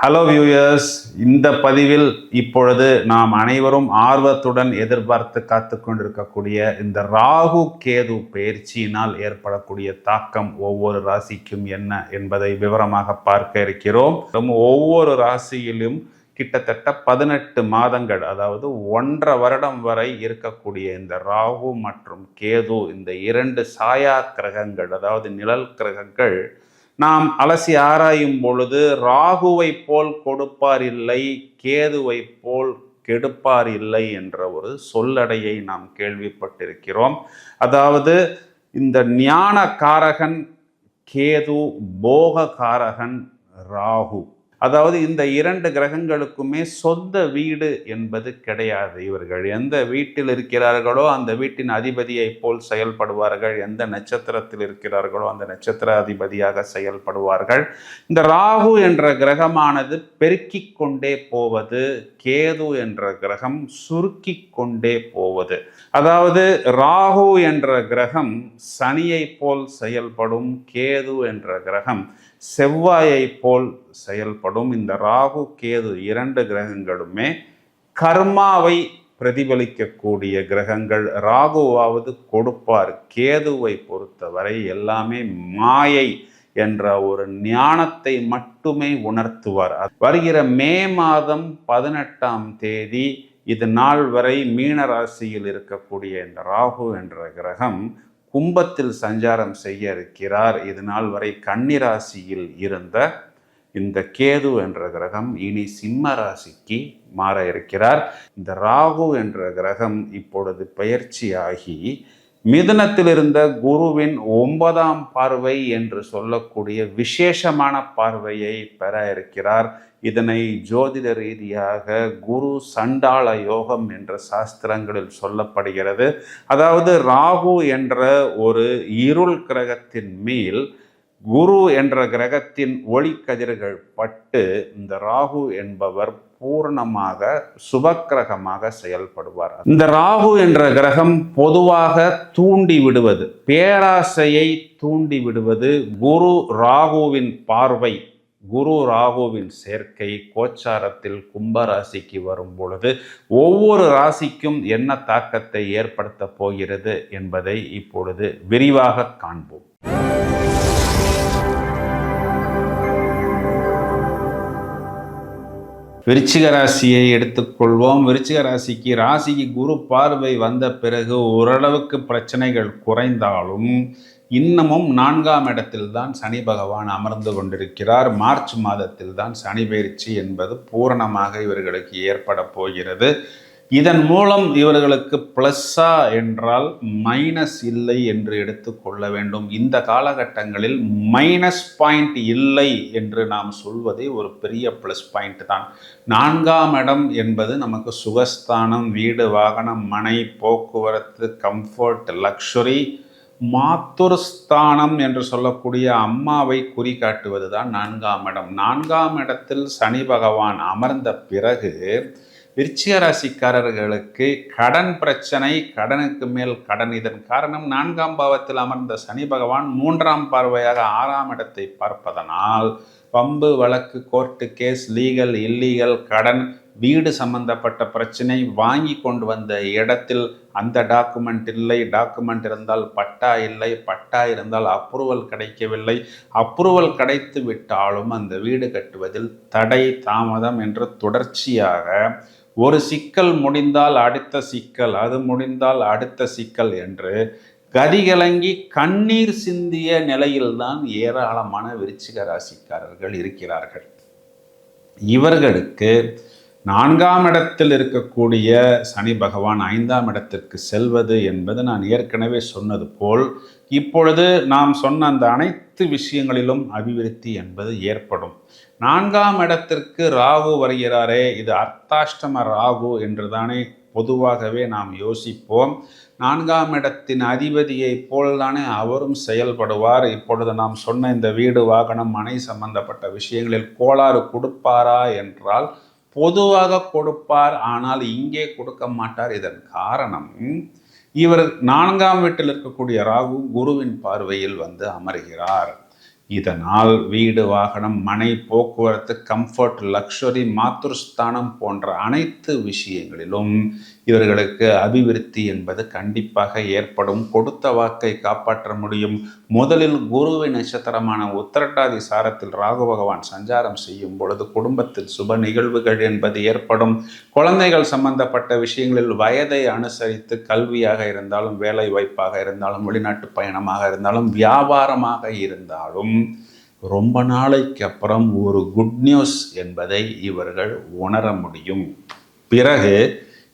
Hello viewers, இந்த பதிவில் இப்பொழுது நாம் அனைவரும் ஆர்வத்துடன் எதிர்பார்த்து காத்து கொண்டிருக்கக்கூடிய இந்த ராகு கேது பயிற்சியினால் ஏற்படக்கூடிய தாக்கம் ஒவ்வொரு ராசிக்கும் என்ன என்பதை விவரமாக பார்க்க இருக்கிறோம். ஒவ்வொரு ராசியிலும் கிட்டத்தட்ட 18 மாதங்கள், அதாவது 1.5 வருடம் வரை இருக்கக்கூடிய இந்த ராகு மற்றும் கேது, இந்த 2 சாயா கிரகங்கள், அதாவது நிழல் கிரகங்கள், நாம் அலசி ஆராயும் பொழுது ராகுவை போல் கொடுப்பார் இல்லை, கேதுவை போல் கெடுப்பார் இல்லை என்ற ஒரு சொல்லடையை நாம் கேள்விப்பட்டிருக்கிறோம். அதாவது இந்த ஞான காரகன் கேது, போக காரகன் ராகு. அதாவது இந்த 2 கிரகங்களுக்குமே சொந்த வீடு என்பது கிடையாது. இவர்கள் எந்த வீட்டில் இருக்கிறார்களோ அந்த வீட்டின் அதிபதியை போல் செயல்படுவார்கள், எந்த நட்சத்திரத்தில் இருக்கிறார்களோ அந்த நட்சத்திர அதிபதியாக செயல்படுவார்கள். இந்த ராகு என்ற கிரகமானது பெருக்கிக் கொண்டே போவது, கேது என்ற கிரகம் சுருக்கி கொண்டே போவது. அதாவது ராகு என்ற கிரகம் சனியை போல் செயல்படும், கேது என்ற கிரகம் செவ்வாயை போல் செயல்படும். இந்த ராகு கேது 2 கிரகங்களுமே கர்மாவை பிரதிபலிக்கக்கூடிய கிரகங்கள். ராகுவாவது கொடுப்பார், கேதுவை பொறுத்தவரை எல்லாமே மாயை என்ற ஒரு ஞானத்தை மட்டுமே உணர்த்துவார். வருகிற மே மாதம் 18ஆம் தேதி இது நாள் வரை மீன ராசியில் இருக்கக்கூடிய இந்த ராகு என்ற கிரகம் கும்பத்தில் சஞ்சாரம் செய்ய இருக்கிறார். இது நாள் வரை கன்னி ராசியில் இருந்த இந்த கேது என்ற கிரகம் இனி சிம்ம ராசிக்கு மாற இருக்கிறார். இந்த ராகு என்ற கிரகம் இப்பொழுது பயிற்சியாகி மிதுனத்தில் இருந்த குருவின் 9ஆம் பார்வை என்று சொல்லக்கூடிய விசேஷமான பார்வையை பெற இருக்கிறார். இதனை ஜோதிட ரீதியாக குரு சண்டாள யோகம் என்ற சாஸ்திரங்களில் சொல்லப்படுகிறது. அதாவது ராகு என்ற ஒரு இருள் கிரகத்தின் மேல் குரு என்ற கிரகத்தின் ஒளி கதிர்கள் பட்டு இந்த ராகு என்பவர் பூர்ணமாக சுபக்கிரகமாக செயல்படுவார். இந்த ராகு என்ற கிரகம் பொதுவாக தூண்டி விடுவது, பேராசையை தூண்டி விடுவது. குரு ராகுவின் பார்வை, குரு ராகுவின் சேர்க்கை கோச்சாரத்தில் கும்பராசிக்கு வரும் பொழுது ஒவ்வொரு ராசிக்கும் என்ன தாக்கத்தை ஏற்படுத்த போகிறது என்பதை இப்பொழுது விரிவாக காண்போம். விருச்சிக ராசியை எடுத்துக்கொள்வோம். விருச்சிக ராசிக்கு குரு பார்வை வந்த பிறகு ஓரளவுக்கு பிரச்சனைகள் குறைந்தாலும் இன்னமும் 4ஆம் இடத்தில் தான் சனி பகவான் அமர்ந்து கொண்டிருக்கிறார். மார்ச் மாதத்தில் தான் சனி பயிற்சி என்பது பூரணமாக இவர்களுக்கு ஏற்பட போகிறது. இதன் மூலம் இவர்களுக்கு பிளஸ்ஸா என்றால் மைனஸ் இல்லை என்று எடுத்துக்கொள்ள வேண்டும். இந்த காலகட்டங்களில் மைனஸ் பாயிண்ட் இல்லை என்று நாம் சொல்வதே ஒரு பெரிய ப்ளஸ் பாயிண்ட் தான். 4ஆம் இடம் என்பது நமக்கு சுகஸ்தானம், வீடு, வாகனம், மனை, போக்குவரத்து, கம்ஃபர்ட், லக்ஸுரி, மாத்துருஸ்தானம் என்று சொல்லக்கூடிய அம்மாவை குறிகாட்டுவது தான் 4ஆம் இடம். 4ஆம் இடத்தில் சனி பகவான் அமர்ந்த பிறகு விருச்சிக ராசிக்காரர்களுக்கு கடன் பிரச்சனை, கடனுக்கு மேல் கடன். இதன் காரணம் 4ஆம் பாவத்தில் அமர்ந்த சனி பகவான் 3ஆம் பார்வையாக 6ஆம் இடத்தை பார்ப்பதனால் பம்பு, வழக்கு, கோர்ட்டு கேஸ், லீகல், இல்லீகல், கடன், வீடு சம்பந்தப்பட்ட பிரச்சனை, வாங்கி கொண்டு வந்த இடத்தில் அந்த டாக்குமெண்ட் இல்லை, டாக்குமெண்ட் இருந்தால் பட்டா இல்லை, பட்டா இருந்தால் அப்ரூவல் கிடைக்கவில்லை, அப்ரூவல் கிடைத்து விட்டாலும் அந்த வீடு கட்டுவதில் தடை, தாமதம் என்று தொடர்ச்சியாக ஒரு சிக்கல் முடிந்தால் அடுத்த சிக்கல், அது முடிந்தால் அடுத்த சிக்கல் என்று கதிகலங்கி கண்ணீர் சிந்திய நிலையில்தான் ஏராளமான விருச்சிக ராசிக்காரர்கள் இருக்கிறார்கள். இவர்களுக்கு 4ஆம் இடத்தில் இருக்கக்கூடிய சனி பகவான் 5ஆம் இடத்திற்கு செல்வது என்பது நான் ஏற்கனவே சொன்னது போல் இப்பொழுது நாம் சொன்ன அந்த அனைத்து விஷயங்களிலும் அபிவிருத்தி என்பது ஏற்படும். 4ஆம் இடத்திற்கு ராகு வருகிறாரே, இது அர்த்தாஷ்டம ராகு என்று தானே பொதுவாகவே நாம் யோசிப்போம். 4ஆம் இடத்தின் அதிபதியை போல்தானே அவரும் செயல்படுவார். இப்பொழுது நாம் சொன்ன இந்த வீடு, வாகனம், மனை சம்பந்தப்பட்ட விஷயங்களில் கோளாறு கொடுப்பாரா என்றால் பொதுவாக கொடுப்பார், ஆனால் இங்கே கொடுக்க மாட்டார். இதன் காரணம் இவர் 4ஆம் வீட்டில் இருக்கக்கூடிய ராகு குருவின் பார்வையில் வந்து அமர்கிறார். இதனால் வீடு, வாகனம், மனை, போக்குவரத்து, கம்ஃபர்ட், லக்ஸுரி, மாத்ருஸ்தானம் போன்ற அனைத்து விஷயங்களிலும் இவர்களுக்கு அபிவிருத்தி என்பது கண்டிப்பாக ஏற்படும். கொடுத்த வாக்கை காப்பாற்ற முடியும். முதலில் குருவின் நட்சத்திரமான உத்திரட்டாதி சாரத்தில் ராகு பகவான் சஞ்சாரம் செய்யும் பொழுது குடும்பத்தில் சுப நிகழ்வுகள் என்பது ஏற்படும். குழந்தைகள் சம்பந்தப்பட்ட விஷயங்களில் வயதை அனுசரித்து கல்வியாக இருந்தாலும், வேலை வாய்ப்பாக இருந்தாலும், வெளிநாட்டு பயணமாக இருந்தாலும், வியாபாரமாக இருந்தாலும் ரொம்ப நாளைக்கு அப்புறம் ஒரு குட் நியூஸ் என்பதை இவர்கள் உணர முடியும். பிறகு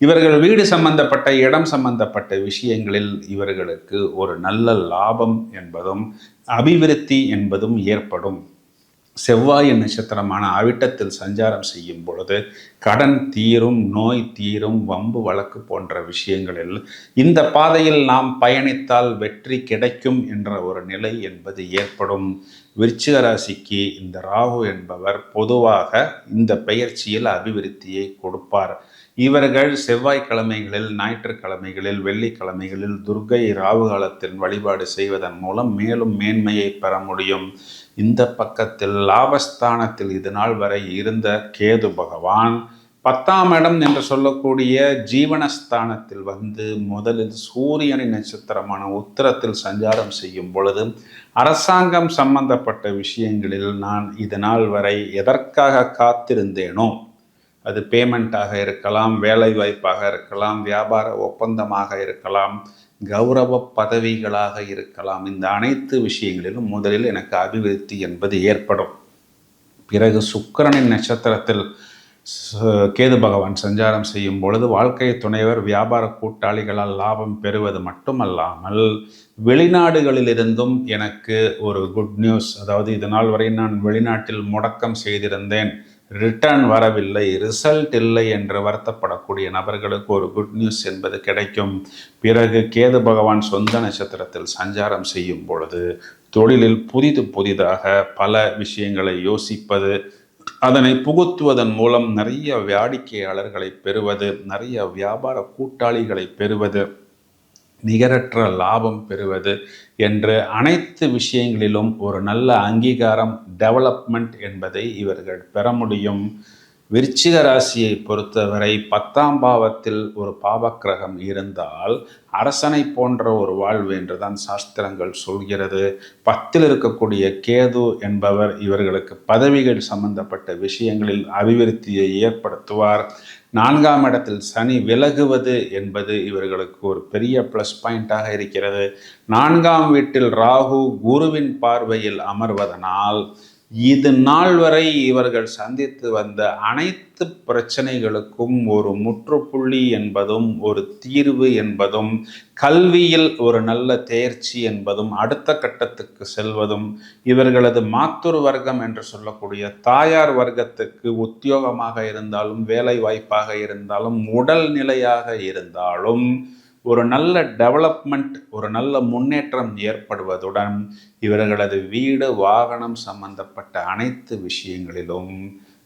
இவர்கள் வீடு சம்பந்தப்பட்ட, இடம் சம்பந்தப்பட்ட விஷயங்களில் இவர்களுக்கு ஒரு நல்ல லாபம் என்பதும் அபிவிருத்தி என்பதும் ஏற்படும். செவ்வாயின் நட்சத்திரமான அவிட்டத்தில் சஞ்சாரம் செய்யும் பொழுது கடன் தீரும், நோய் தீரும், வம்பு வழக்கு போன்ற விஷயங்களில் இந்த பாதையில் நாம் பயணித்தால் வெற்றி கிடைக்கும் என்ற ஒரு நிலை என்பது ஏற்படும். விருச்சிக ராசிக்கு இந்த ராகு என்பவர் பொதுவாக இந்த பெயர்ச்சியில் அபிவிருத்தியை கொடுப்பார். இவர்கள் செவ்வாய்க்கிழமைகளில், ஞாயிற்றுக்கிழமைகளில், வெள்ளிக்கிழமைகளில் துர்க்கை ராகு காலத்தில் வழிபாடு செய்வதன் மூலம் மேலும் மேன்மையை பெற முடியும். இந்த பக்கத்தில் லாபஸ்தானத்தில் இது நாள் வரை இருந்த கேது பகவான் 10ஆம் இடம் என்று சொல்லக்கூடிய ஜீவனஸ்தானத்தில் வந்து முதலில் சூரியனின் நட்சத்திரமான உத்திரத்தில் சஞ்சாரம் செய்யும் பொழுது அரசாங்கம் சம்பந்தப்பட்ட விஷயங்களில் நான் இது நாள் வரை எதற்காக காத்திருந்தேனோ, அது பேமெண்ட்டாக இருக்கலாம், வேலை வாய்ப்பாக இருக்கலாம், வியாபார ஒப்பந்தமாக இருக்கலாம், கௌரவ பதவிகளாக இருக்கலாம், இந்த அனைத்து விஷயங்களிலும் முதலில் எனக்கு அபிவிருத்தி என்பது ஏற்படும். பிறகு சுக்கிரனின் நட்சத்திரத்தில் கேது பகவான் சஞ்சாரம் செய்யும் பொழுது வாழ்க்கை துணைவர், வியாபார கூட்டாளிகளால் லாபம் பெறுவது மட்டுமல்லாமல் வெளிநாடுகளிலிருந்தும் எனக்கு ஒரு குட் நியூஸ், அதாவது இது நாள் வரை நான் வெளிநாட்டில் முடக்கம் செய்திருந்தேன், ரிட்டர்ன் வரவில்லை, ரிசல்ட் இல்லை என்று வருத்தப்படக்கூடிய நபர்களுக்கு ஒரு குட் நியூஸ் என்பது கிடைக்கும். பிறகு கேது பகவான் சொந்த நட்சத்திரத்தில் சஞ்சாரம் செய்யும் பொழுது தொழிலில் புதிதாக பல விஷயங்களை யோசிப்பது, அதனை புகுத்துவதன் மூலம் நிறைய வாடிக்கையாளர்களை பெறுவது, நிறைய வியாபார கூட்டாளிகளை பெறுவது, நிகரற்ற லாபம் பெறுவது என்று அனைத்து விஷயங்களிலும் ஒரு நல்ல அங்கீகாரம், டெவலப்மெண்ட் என்பதை இவர்கள் பெற முடியும். விருச்சிக ராசியை பொறுத்தவரை 10ஆம் பாவத்தில் ஒரு பாவக்கிரகம் இருந்தால் அரசனை போன்ற ஒரு வாழ்வு என்றுதான் சாஸ்திரங்கள் சொல்கிறது. 10ல் இருக்கக்கூடிய கேது என்பவர் இவர்களுக்கு பதவிகள் சம்பந்தப்பட்ட விஷயங்களில் அபிவிருத்தியை ஏற்படுத்துவார். 4ஆம் இடத்தில் சனி விலகுவது என்பது இவர்களுக்கு ஒரு பெரிய ப்ளஸ் பாயிண்டாக இருக்கிறது. 4ஆம் வீட்டில் ராகு குருவின் பார்வையில் அமர்வதனால் இது நாள் வரை இவர்கள் சந்தித்து வந்த அனைத்து பிரச்சனைகளுக்கும் ஒரு முற்றுப்புள்ளி என்பதும், ஒரு தீர்வு என்பதும், கல்வியில் ஒரு நல்ல தேர்ச்சி என்பதும், அடுத்த கட்டத்துக்கு செல்வதும், இவர்களது மாத்துரு வர்க்கம் என்று சொல்லக்கூடிய தாயார் வர்க்கத்துக்கு உத்தியோகமாக இருந்தாலும், வேலை வாய்ப்பாக இருந்தாலும், உடல் நிலையாக இருந்தாலும் ஒரு நல்ல டெவலப்மெண்ட், ஒரு நல்ல முன்னேற்றம் ஏற்படுவதுடன் இவர்களது வீடு, வாகனம் சம்பந்தப்பட்ட அனைத்து விஷயங்களிலும்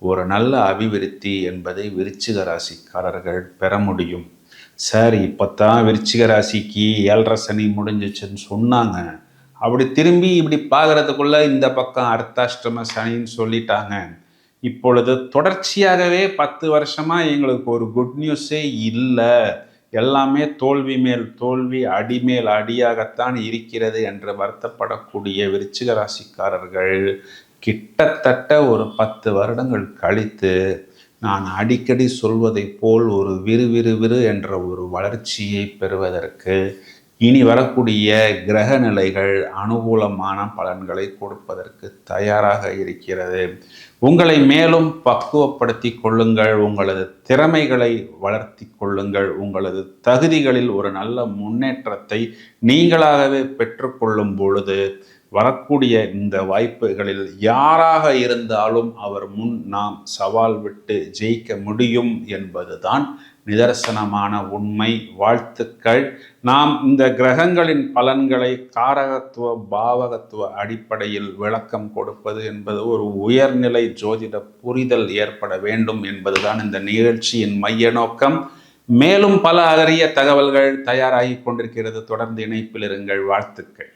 ஒரு நல்ல அபிவிருத்தி என்பதை விருச்சிக ராசிக்காரர்கள் பெற முடியும். சார், இப்போத்தான் விருச்சிக ராசிக்கு 7.5 சனி முடிஞ்சிச்சுன்னு சொன்னாங்க, அப்படி திரும்பி இப்படி பார்க்கறதுக்குள்ள இந்த பக்கம் அர்த்தாஷ்டம சனின்னு சொல்லிட்டாங்க. இப்பொழுது தொடர்ச்சியாகவே 10 வருஷமாக எங்களுக்கு ஒரு குட் நியூஸே இல்லை, எல்லாமே தோல்வி மேல் தோல்வி, அடிமேல் அடியாகத்தான் இருக்கிறது என்று வருத்தப்படக்கூடிய விருச்சிக ராசிக்காரர்கள் கிட்டத்தட்ட ஒரு 10 வருடங்கள் கழித்து நான் அடிக்கடி சொல்வதை போல் ஒரு விறுவிறுவிறு என்ற ஒரு வளர்ச்சியை பெறுவதற்கு இனி வரக்கூடிய கிரக நிலைகள் அனுகூலமான பலன்களை கொடுப்பதற்கு தயாராக இருக்கிறது. உங்களை மேலும் பக்குவப்படுத்தி கொள்ளுங்கள், உங்களது திறமைகளை வளர்த்தி கொள்ளுங்கள், உங்களது தகுதிகளில் ஒரு நல்ல முன்னேற்றத்தை நீங்களாகவே பெற்றுக்கொள்ளும் பொழுது வரக்கூடிய இந்த வாய்ப்புகளில் யாராக இருந்தாலும் அவர் முன் நாம் சவால் விட்டு ஜெயிக்க முடியும் என்பதுதான் நிதர்சனமான உண்மை. வாழ்த்துக்கள். நாம் இந்த கிரகங்களின் பலன்களை காரகத்துவ, பாவகத்துவ அடிப்படையில் விளக்கம் கொடுப்பது என்பது ஒரு உயர்நிலை ஜோதிட புரிதல் ஏற்பட வேண்டும் என்பதுதான் இந்த நிகழ்ச்சியின் மைய நோக்கம். மேலும் பல அரிய தகவல்கள் தயாராகி கொண்டிருக்கிறது. தொடர்ந்து இணைப்பில் இருங்கள். வாழ்த்துக்கள்.